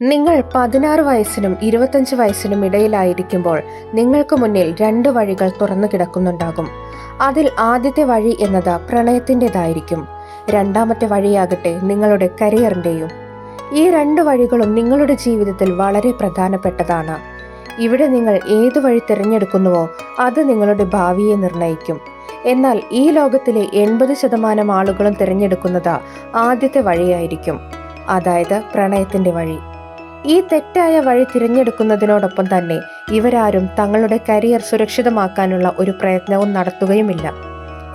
നിങ്ങൾ 16 വയസ്സിനും 25 വയസ്സിനും ഇടയിലായിരിക്കുമ്പോൾ നിങ്ങൾക്ക് മുന്നിൽ 2 വഴികൾ തുറന്നു കിടക്കുന്നുണ്ടാകും. അതിൽ ആദ്യത്തെ വഴി എന്നത് പ്രണയത്തിൻ്റെതായിരിക്കും. രണ്ടാമത്തെ വഴിയാകട്ടെ നിങ്ങളുടെ കരിയറിൻ്റെയും. ഈ 2 വഴികളും നിങ്ങളുടെ ജീവിതത്തിൽ വളരെ പ്രധാനപ്പെട്ടതാണ്. ഇവിടെ നിങ്ങൾ ഏതു വഴി തിരഞ്ഞെടുക്കുന്നുവോ അത് നിങ്ങളുടെ ഭാവിയെ നിർണ്ണയിക്കും. എന്നാൽ ഈ ലോകത്തിലെ 80% ആളുകളും തിരഞ്ഞെടുക്കുന്നത് ആദ്യത്തെ വഴിയായിരിക്കും, അതായത് പ്രണയത്തിൻ്റെ വഴി. ഈ തെറ്റായ വഴി തിരഞ്ഞെടുക്കുന്നതിനോടൊപ്പം തന്നെ ഇവരാരും തങ്ങളുടെ കരിയർ സുരക്ഷിതമാക്കാനുള്ള ഒരു പ്രയത്നവും നടത്തുകയുമില്ല.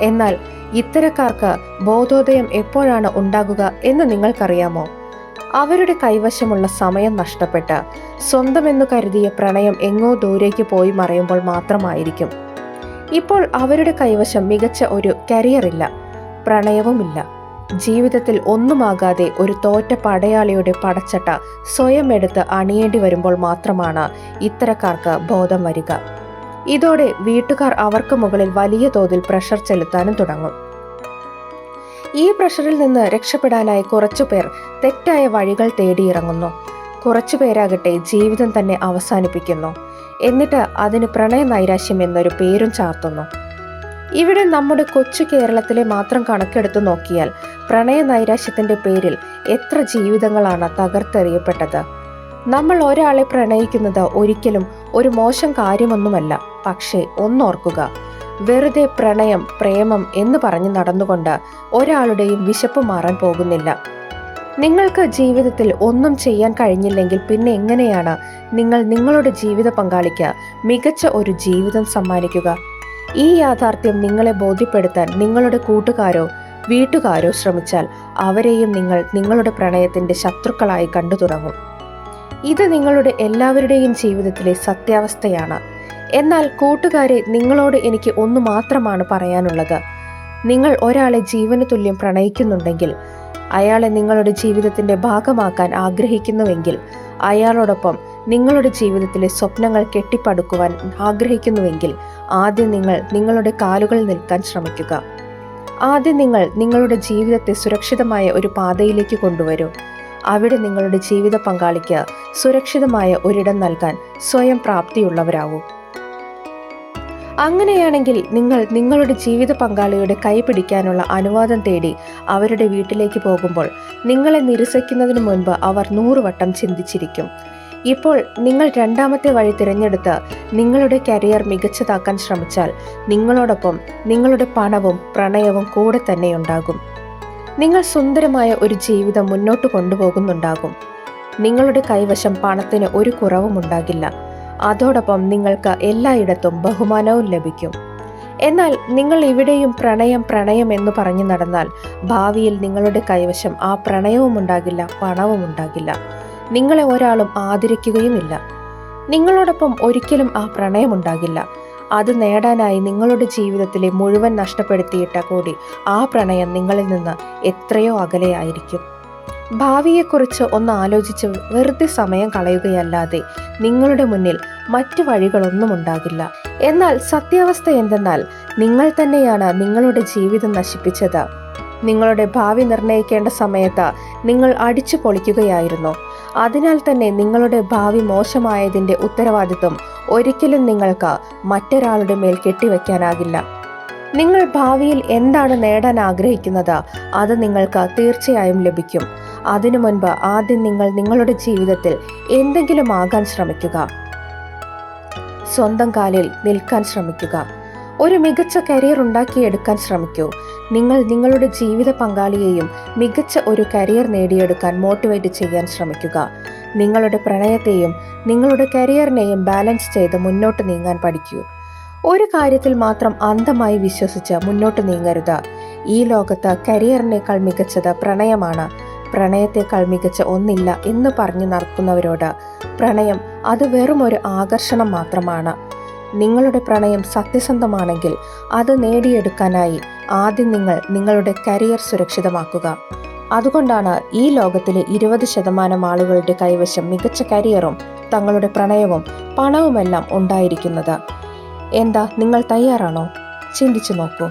എന്നാൽ ഇത്തരക്കാർക്ക് ബോധോദയം എപ്പോഴാണ് ഉണ്ടാകുക എന്ന് നിങ്ങൾക്കറിയാമോ? അവരുടെ കൈവശമുള്ള സമയം നഷ്ടപ്പെട്ട് സ്വന്തമെന്നു കരുതിയ പ്രണയം എങ്ങോ ദൂരേക്ക് പോയി മറയുമ്പോൾ മാത്രമായിരിക്കും. ഇപ്പോൾ അവരുടെ കൈവശം മികച്ച ഒരു കരിയറില്ല, പ്രണയവുമില്ല. ജീവിതത്തിൽ ഒന്നുമാകാതെ ഒരു തോറ്റ പടയാളിയുടെ പടച്ചട്ട സ്വയം എടുത്ത് അണിയേണ്ടി വരുമ്പോൾ മാത്രമാണ് ഇത്തരക്കാർക്ക് ബോധം വരിക. ഇതോടെ വീട്ടുകാർ അവർക്ക് മുകളിൽ വലിയ തോതിൽ പ്രഷർ ചെലുത്താനും തുടങ്ങും. ഈ പ്രഷറിൽ നിന്ന് രക്ഷപ്പെടാനായി കുറച്ചുപേർ തെറ്റായ വഴികൾ തേടിയിറങ്ങുന്നു. കുറച്ചുപേരാകട്ടെ ജീവിതം തന്നെ അവസാനിപ്പിക്കുന്നു. എന്നിട്ട് അതിന് പ്രണയ നൈരാശ്യം എന്നൊരു പേരും ചാർത്തുന്നു. ഇവിടെ നമ്മുടെ കൊച്ചു കേരളത്തിലെ മാത്രം കണക്കെടുത്തു നോക്കിയാൽ പ്രണയ നൈരാശ്യത്തിന്റെ പേരിൽ എത്ര ജീവിതങ്ങളാണ് തകർത്തെറിയപ്പെട്ടത്. നമ്മൾ ഒരാളെ പ്രണയിക്കുന്നത് ഒരിക്കലും ഒരു മോശം കാര്യമൊന്നുമല്ല. പക്ഷേ ഒന്നോർക്കുക, വെറുതെ പ്രണയം പ്രേമം എന്ന് പറഞ്ഞു നടന്നുകൊണ്ട് ഒരാളുടെയും വിശപ്പ് മാറാൻ പോകുന്നില്ല. നിങ്ങൾക്ക് ജീവിതത്തിൽ ഒന്നും ചെയ്യാൻ കഴിഞ്ഞില്ലെങ്കിൽ പിന്നെ എങ്ങനെയാണ് നിങ്ങൾ നിങ്ങളുടെ ജീവിത പങ്കാളിക്ക് മികച്ച ഒരു ജീവിതം സമ്മാനിക്കുക? ഈ യാഥാർത്ഥ്യം നിങ്ങളെ ബോധ്യപ്പെടുത്താൻ നിങ്ങളുടെ കൂട്ടുകാരോ വീട്ടുകാരോ ശ്രമിച്ചാൽ അവരെയും നിങ്ങൾ നിങ്ങളുടെ പ്രണയത്തിന്റെ ശത്രുക്കളായി കണ്ടു തുടങ്ങും. ഇത് നിങ്ങളുടെ എല്ലാവരുടെയും ജീവിതത്തിലെ സത്യാവസ്ഥയാണ്. എന്നാൽ കൂട്ടുകാരെ, നിങ്ങളോട് എനിക്ക് ഒന്നു മാത്രമാണ് പറയാനുള്ളത്. നിങ്ങൾ ഒരാളെ ജീവന് തുല്യം പ്രണയിക്കുന്നുണ്ടെങ്കിൽ, അയാളെ നിങ്ങളുടെ ജീവിതത്തിന്റെ ഭാഗമാക്കാൻ ആഗ്രഹിക്കുന്നുവെങ്കിൽ, അയാളോടൊപ്പം നിങ്ങളുടെ ജീവിതത്തിലെ സ്വപ്നങ്ങൾ കെട്ടിപ്പടുക്കുവാൻ ആഗ്രഹിക്കുന്നുവെങ്കിൽ ആദ്യം നിങ്ങൾ നിങ്ങളുടെ കാലുകളിൽ നിൽക്കാൻ ശ്രമിക്കുക. ആദ്യം നിങ്ങൾ നിങ്ങളുടെ ജീവിതത്തെ സുരക്ഷിതമായ ഒരു പാതയിലേക്ക് കൊണ്ടുവരൂ. അവിടെ നിങ്ങളുടെ ജീവിത പങ്കാളിക്ക് സുരക്ഷിതമായ ഒരിടം നൽകാൻ സ്വയം പ്രാപ്തിയുള്ളവരാവൂ. അങ്ങനെയാണെങ്കിൽ നിങ്ങൾ നിങ്ങളുടെ ജീവിത പങ്കാളിയുടെ കൈ പിടിക്കാനുള്ള അനുവാദം തേടി അവരുടെ വീട്ടിലേക്ക് പോകുമ്പോൾ നിങ്ങളെ നിരസിക്കുന്നതിന് മുൻപ് അവർ 100 വട്ടം ചിന്തിച്ചിരിക്കും. ഇപ്പോൾ നിങ്ങൾ രണ്ടാമത്തെ വഴി തിരഞ്ഞെടുത്ത് നിങ്ങളുടെ കരിയർ മികച്ചതാക്കാൻ ശ്രമിച്ചാൽ നിങ്ങളോടൊപ്പം നിങ്ങളുടെ പണവും പ്രണയവും കൂടെ തന്നെയുണ്ടാകും. നിങ്ങൾ സുന്ദരമായ ഒരു ജീവിതം മുന്നോട്ട് കൊണ്ടുപോകുന്നുണ്ടാകും. നിങ്ങളുടെ കൈവശം പണത്തിന് ഒരു കുറവും ഉണ്ടാകില്ല. അതോടൊപ്പം നിങ്ങൾക്ക് എല്ലായിടത്തും ബഹുമാനവും ലഭിക്കും. എന്നാൽ നിങ്ങൾ ഇവിടെയും പ്രണയം എന്ന് പറഞ്ഞു നടന്നാൽ ഭാവിയിൽ നിങ്ങളുടെ കൈവശം ആ പ്രണയവും ഉണ്ടാകില്ല, പണവും ഉണ്ടാകില്ല. നിങ്ങളെ ഒരാളും ആദരിക്കുകയുമില്ല. നിങ്ങളോടൊപ്പം ഒരിക്കലും ആ പ്രണയമുണ്ടാകില്ല. അത് നേടാനായി നിങ്ങളുടെ ജീവിതത്തിലെ മുഴുവൻ നഷ്ടപ്പെടുത്തിയിട്ട കൂടി ആ പ്രണയം നിങ്ങളിൽ നിന്ന് എത്രയോ അകലെയായിരിക്കും. ഭാവിയെക്കുറിച്ച് ഒന്ന് ആലോചിച്ച് വെറുതെ സമയം കളയുകയല്ലാതെ നിങ്ങളുടെ മുന്നിൽ മറ്റു വഴികളൊന്നും ഉണ്ടാകില്ല. എന്നാൽ സത്യാവസ്ഥ എന്തെന്നാൽ നിങ്ങൾ തന്നെയാണ് നിങ്ങളുടെ ജീവിതം നശിപ്പിച്ചത്. നിങ്ങളുടെ ഭാവി നിർണ്ണയിക്കേണ്ട സമയത്ത് നിങ്ങൾ അടിച്ചു പൊളിക്കുകയായിരുന്നു. അതിനാൽ തന്നെ നിങ്ങളുടെ ഭാവി മോശമായതിൻ്റെ ഉത്തരവാദിത്വം ഒരിക്കലും നിങ്ങൾക്ക് മറ്റൊരാളുടെ മേൽ കെട്ടിവെക്കാനാകില്ല. നിങ്ങൾ ഭാവിയിൽ എന്താണ് നേടാൻ ആഗ്രഹിക്കുന്നത് അത് നിങ്ങൾക്ക് തീർച്ചയായും ലഭിക്കും. അതിനു മുൻപ് ആദ്യം നിങ്ങൾ നിങ്ങളുടെ ജീവിതത്തിൽ എന്തെങ്കിലും ആകാൻ ശ്രമിക്കുക. സ്വന്തം കാലിൽ നിൽക്കാൻ ശ്രമിക്കുക. ഒരു മികച്ച കരിയർ ഉണ്ടാക്കിയെടുക്കാൻ ശ്രമിക്കൂ. നിങ്ങൾ നിങ്ങളുടെ ജീവിത പങ്കാളിയെയും മികച്ച ഒരു കരിയർ നേടിയെടുക്കാൻ മോട്ടിവേറ്റ് ചെയ്യാൻ ശ്രമിക്കുക. നിങ്ങളുടെ പ്രണയത്തെയും നിങ്ങളുടെ കരിയറിനെയും ബാലൻസ് ചെയ്ത് മുന്നോട്ട് നീങ്ങാൻ പഠിക്കൂ. ഒരു കാര്യത്തിൽ മാത്രം അന്ധമായി വിശ്വസിച്ച് മുന്നോട്ട് നീങ്ങരുത്. ഈ ലോകത്ത് കരിയറിനേക്കാൾ മികച്ചത് പ്രണയമാണ്. പ്രണയത്തെക്കാൾ മികച്ച ഒന്നില്ല എന്ന് പറഞ്ഞു നടക്കുന്നവരോട് പ്രണയം അത് വെറും ഒരു ആകർഷണം മാത്രമാണ്. നിങ്ങളുടെ പ്രണയം സത്യസന്ധമാണെങ്കിൽ അത് നേടിയെടുക്കാനായി ആദ്യം നിങ്ങൾ നിങ്ങളുടെ കരിയർ സുരക്ഷിതമാക്കുക. അതുകൊണ്ടാണ് ഈ ലോകത്തിലെ 20% ആളുകളുടെ കൈവശം മികച്ച കരിയറും തങ്ങളുടെ പ്രണയവും പണവുമെല്ലാം ഉണ്ടായിരിക്കുന്നത്. എന്താ, നിങ്ങൾ തയ്യാറാണോ? ചിന്തിച്ചു നോക്കൂ.